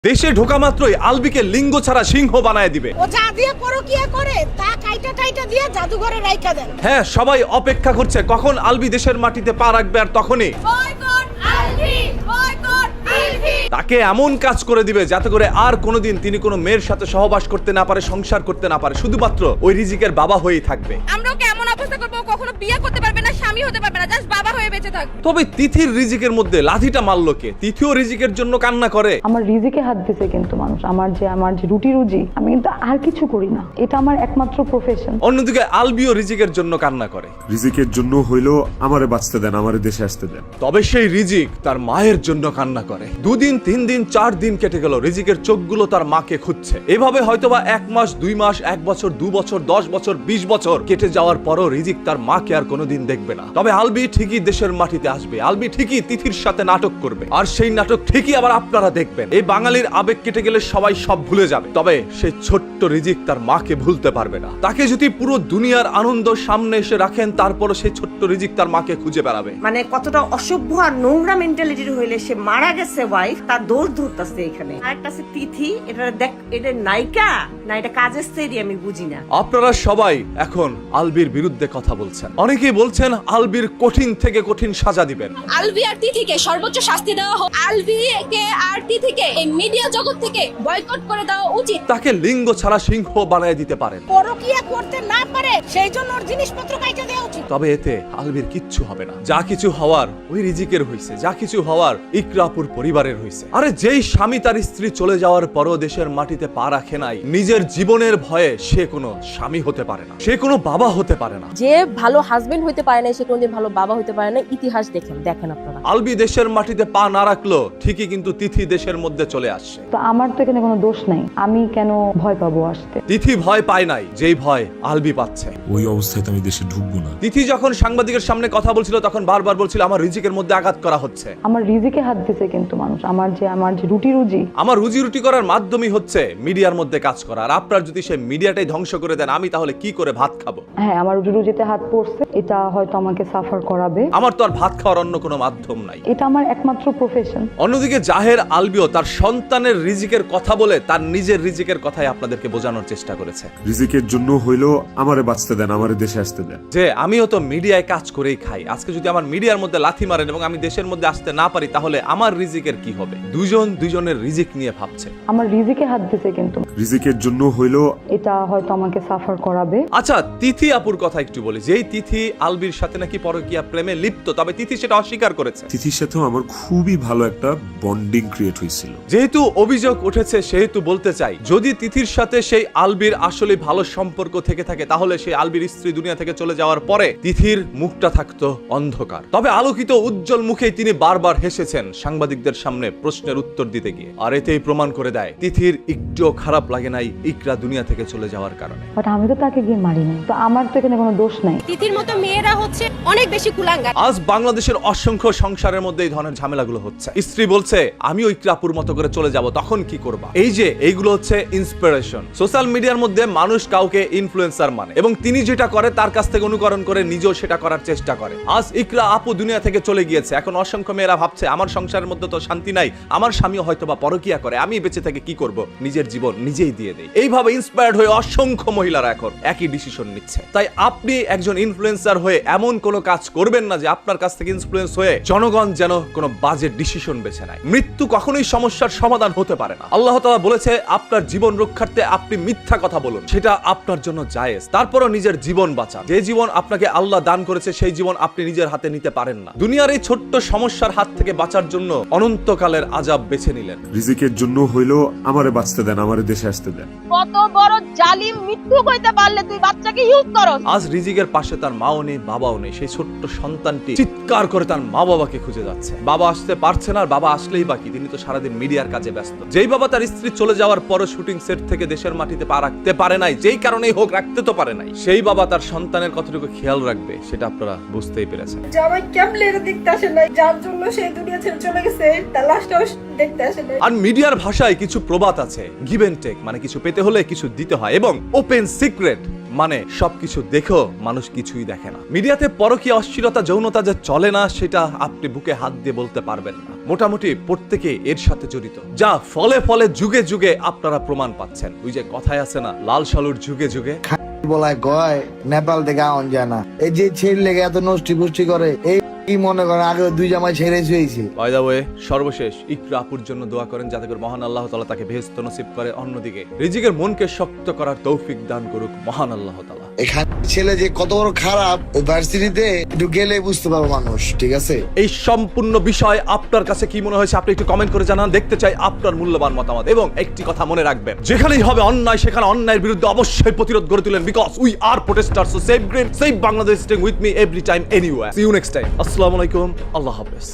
দেশে ঢোকা মাত্রই আলবিকে লিঙ্গ ছাড়া সিংহ বানায় দিবে। ও যা দিয়ে পরকিয়া করে তা কাইটা দিয়ে জাদুঘরে রাইখা দেন। হ্যাঁ, সবাই অপেক্ষা করছে কখন আলবি দেশের মাটিতে পা রাখবে, আর তখনই বয়কট আলবি, বয়কট আলবি। তাকে এমন কাজ করে দিবে যাতে করে আর কোনোদিন তিনি কোনো মেয়ের সাথে সহবাস করতে না পারে, সংসার করতে না পারে, শুধুমাত্র ওই রিজিকের বাবা হয়েই থাকবে। আমরা ওকে এমন অবস্থা করবো, কখনো বিয়ে করতে পারবে না, স্বামী হতে পারবে না, জাস্ট বাবা হয়ে বেঁচে থাকবে। তবে তিথির রিজিকের মধ্যে লাথিটা মারলো কে? তিথিও রিজিকের জন্য কান্না করে। আমার রিজিকে হাত দিছে কিন্তু মানুষ, আমার যে রুটি রুজি, আমি কিন্তু আর কিছু করি না, এটা আমার একমাত্র প্রফেশন। অন্যদিকে আলবিও রিজিকের জন্য কান্না করে। রিজিকের জন্য হইলো আমারে বাঁচতে দেন, আমারে দেশে আসতে দেন। তবে সেই রিজিক তার মায়ের জন্য কান্না করে। 2 দিন 3 দিন 4 দিন কেটে গেল, রিজিকের চোখগুলো তার মাকে খুঁজছে। এভাবে হয়তোবা 1 মাস 2 মাস 1 বছর 2 বছর 10 বছর 20 বছর কেটে যাওয়ার পরও রিজিক তার মাকে আর কোনোদিন দেখবে না। তবে আলবি ঠিকই দেশের মাটিতে আসবে, আলবি ঠিকই তিথির সাথে নাটক করবে, আর সেই নাটক ঠিকই আবার আপনারা দেখবেন। এই বাঙালির আবেগ কেটে গেলে সবাই সব ভুলে যাবে, তবে সেই ছোট্ট রিজিক তার মাকে ভুলতে পারবে না। তাকে যদি পুরো দুনিয়ার আনন্দ সামনে এসে রাখেন, তারপরও সেই ছোট্ট রিজিক তার মাকে খুঁজে বেড়াবে। মানে কতটা অসভ্য আর নোংরা মেন্টালিটির হইলে সে মারা গেছে ওয়াইফ, তার দোষ ধরতেছে এখানে। আরেকটা আছে তিথি, এটা দেখ, এটা নায়িকা না এটা কাজের স্ত্রী, আমি বুঝি না। আপনারা সবাই এখন আলবির বিরুদ্ধে কথা বলছেন, অনেকেই বলছেন আলবির কঠিন থেকে কঠিন সাজা দিবেন। আলবি আর তিথিকে সর্বোচ্চ শাস্তি দেওয়া হোক। আলবিকে আর তিথিকে এই মিডিয়া জগৎ থেকে বয়কট করে দেওয়া উচিত। তাকে লিঙ্গ ছাড়া সিংহ বানায় দিতে পারেন, পরকিয়া করতে না পারে সেই জন্য ওর জিনিসপত্র কাইটা দেওয়া উচিত। তবে এতে আলবির কিচ্ছু হবে না। যা কিছু হওয়ার ওই রিজিকের হইছে, যা কিছু হওয়ার ইকরাপুর পরিবারের হইছে। আরে যেই স্বামী তার স্ত্রী চলে যাওয়ার পরও দেশের মাটিতে পা রাখে নাই, নিজের জীবনের ভয়ে সে কোনো স্বামী হতে পারে না, সে কোনো বাবা হতে পারে না। যে ভালো হাজবেন্ড হইতে পারে না, সে কোনদিন ভালো বাবা হইতে পারে না। ইতিহাস দেখেন আপনারা। আলবি দেশের মাটিতে পা না রাখলো ঠিকই, কিন্তু তিথি দেশের মধ্যে চলে আসছে। তো আমার তো এখানে কোনো দোষ নাই, আমি কেন ভয় পাবো আসতে? তিথি ভয় পায় নাই, যেই ভয় আলবি পাচ্ছে। ওই অবস্থায় তো আমি দেশে ঢুকবো না। তিথি যখন সাংবাদিকের সামনে কথা বলছিল তখন বারবার বলছিল আমার রিজিকের মধ্যে আঘাত করা হচ্ছে। আমার রিজিকে হাত দিছে কিন্তু মানুষ, আমার যে রুটি রুজি, আমার রুজি রুটি করার মাধ্যমই হচ্ছে মিডিয়ার মধ্যে কাজ করা। আর আপনার যদি সেই মিডিয়াটাই ধ্বংস করে দেন, আমি তাহলে কি করে ভাত খাবো? হ্যাঁ আমার রুটি রুজিতে হাত পড়ছে, এটা হয়তো আমাকে সাফার করাবে। আমার তো আর ভাত খাওয়ার অন্য কোনো মাধ্যম নাই, এটা আমার একমাত্র প্রফেশন। অন্যদিকে জাহের আলবিও তার সন্তানের রিজিকের কথা বলে তার নিজের রিজিকের কথাই আপনাদেরকে বোঝানোর চেষ্টা করেছে। রিজিকের জন্য হইলো আমারে বাঁচতে দেন, আমারে দেশে আসতে দেন। যে আমিও তো মিডিয়ায় কাজ করেই খাই, আজকে যদি আমার মিডিয়ার মধ্যে লাথি মারেন এবং আমি দেশের মধ্যে আসতে না পারি, তাহলে আমার রিজিকের কি হবে? দুজনের রিজিক নিয়ে ভাবছে। আমার রিজিকে হাত দিছে কিন্তু, রিজিকের জন্য হইলো এটা হয়তো আমাকে সাফার করাবে। আচ্ছা, তিথি আপুর কথা একটু বলি। যেই তিথি আলবির সাথে নাকি পরকীয়া প্রেমে লিপ্ত, তবে তিথি সেটা অস্বীকার করেছে। তিথির সাথেও আমার খুবই ভালো একটা বন্ডিং ক্রিয়েট হয়েছিল। যেহেতু অভিযোগ উঠেছে সেহেতু বলতে চাই, যদি তিথির সাথে সেই আলবির আসলে ভালো সম্পর্ক থেকে থাকে, তাহলে সেই আলবির স্ত্রী দুনিয়া থেকে চলে যাওয়ার পরে তিথির মুখটা থাকতো অন্ধকার। তবে আলোকিত উজ্জ্বল মুখেই তিনি বারবার হেসেছেন সাংবাদিকদের সামনে প্রশ্নের উত্তর দিতে গিয়ে। আর এতেই প্রমাণ করে দেয় তিথির একটুও খারাপ লাগে নাই ইকরা দুনিয়া থেকে চলে যাওয়ার কারণে। বাট আমি তো তাকে গিয়ে মারিনি, তো আমার তো এখানে কোনো দোষ নাই। তিথির মতো মেয়েরা হচ্ছে অনেক বেশি কুলাঙ্গার। আজ বাংলাদেশের অসংখ্য সংসারের মধ্যে এই ধরনের ঝামেলাগুলো হচ্ছে। স্ত্রী বলছে আমিও ইকরাপুর মতো করে চলে যাব, তখন কি করবা? এই যে এইগুলো হচ্ছে ইন্সপিরেশন। সোশ্যাল মিডিয়ার মধ্যে মানুষ কাউকে ইনফ্লুয়েন্সার মানে, এবং তিনি যেটা করে তার কাছ থেকে অনুকরণ করে নিজেও সেটা করার চেষ্টা করে। আজ ইকরা আপু দুনিয়া থেকে চলে গিয়েছে, এখন অসংখ্য মেয়েরা ভাবছে আমার সংসারের মধ্যে তো শান্তি নাই, আমার স্বামীও হয়তো বা পরকিয়া করে, আমি বেঁচে থেকে কি করব? নিজের জীবন নিজেই দিয়ে দেই। এইভাবে ইন্সপায়ার্ড হয়ে অসংখ্য মহিলারা এখন একই ডিসিশন নিচ্ছে। তাই আপনি একজন ইনফ্লুয়েন্সার হয়ে এমন কোনো কাজ করবেন না যে আপনার কাছ থেকে ইনফ্লুয়েন্স হয়ে জনগণ যেন কোনো বাজে ডিসিশন বেছে নেয়। মৃত্যু কখনোই সমস্যার সমাধান হতে পারে না। আল্লাহ তাআলা বলেছে আপনার জীবন রক্ষার্থে আপনি মিথ্যা কথা বলুন, সেটা আপনার জন্য জায়েজ, তারপরও নিজের জীবন বাঁচান। যে জীবন আপনাকে আল্লাহ দান করেছে সেই জীবন আপনি নিজের হাতে নিতে পারেন না। দুনিয়ার এই ছোট্ট সমস্যার হাত থেকে বাঁচার জন্য অনন্তকালের আযাব বেছে নিলেন। রিজিকের জন্য হইলো আমারে বাঁচতে দেন, আমারে দেশে আসতে দেন। কত বড় জালিম মিথ্যুক হইতে পারলে তুই বাচ্চাকে ইউজ করস। আজ রিজিকের পাশে তার মাও নেই, বাবাও নেই। সেই ছোট্ট সন্তানটি চিৎকার করে তার মা বাবাকে খুঁজে যাচ্ছে। বাবা আসতে পারছে না, আর বাবা আসলেই বাকি, তিনি তো সারাদিন মিডিয়ার কাজে ব্যস্ত। যেই বাবা তার স্ত্রী চলে যাওয়ার পরও শুটিং সেট থেকে দেশের মাটিতে পা রাখতে পারে নাই, যেই কারণেই হোক রাখতে তো পারে নাই, সেই বাবা তার সন্তানের কতটুকু খেয়াল রাখবে সেটা আপনারা বুঝতেই পেরেছেন। জামাই কেমলের দেখতে আসে নাই, যার জন্য সে দুনিয়া ছেড়ে চলে গেছে, তার লাশটাও দেখতে আসে নাই। আর মিডিয়ার ভাষায় কিছু প্রবাদ আছে, গিভ এন্ড টেক, মানে কিছু পেতে হলে কিছু দিতে হয়, এবং ওপেন সিক্রেট মানে সবকিছু দেখো মানুষ কিছুই দেখে না। মিডিয়াতে পরকীয়া, অশ্লীলতা, যৌনতা যে চলে না সেটা আপনি বুকে হাত দিয়ে বলতে পারবেন না। মোটামুটি প্রত্যেকে এর সাথে জড়িত, যা ফলে ফলে যুগে যুগে আপনারা প্রমাণ পাচ্ছেন। ওই যে কথায় আছে না, লাল সালুর যুগে যুগে। বলায় কয় নেপাল থেকে আউন যায় না, এই যে ছেড়ে লেগে এত নষ্টি পুষ্টি করে, এই কি মনে করেন আগে দুই জামাই ছেড়ে শুয়েছে। বাই দ্য ওয়ে, সর্বশেষ ইকরা আপুর জন্য দোয়া করেন যাতে করে মহান আল্লাহ তাআলা তাকে বেহেশত নসিব করে, অন্যদিকে রিজিকের মনকে শক্ত করার তৌফিক দান করুক মহান আল্লাহ তাআলা। এখানে ছেলে যে কত বড় খারাপ, ওই ভার্সিটিতে একটু গেলে বুঝতে পারবো মানুষ, ঠিক আছে? এই সম্পূর্ণ বিষয় আপনার কাছে কি মনে হয়েছে আপনি একটু কমেন্ট করে জানান, দেখতে চাই আপনার মূল্যবান মতামত। এবং একটি কথা মনে রাখবেন, যেখানেই হবে অন্যায় সেখানে অন্যায়ের বিরুদ্ধে অবশ্যই প্রতিরোধ গড়ে তুলেন, because we are protesters. So save green, save Bangladesh, staying with me every time anywhere. See you next time. আসসালামু আলাইকুম, আল্লাহ হাফেজ।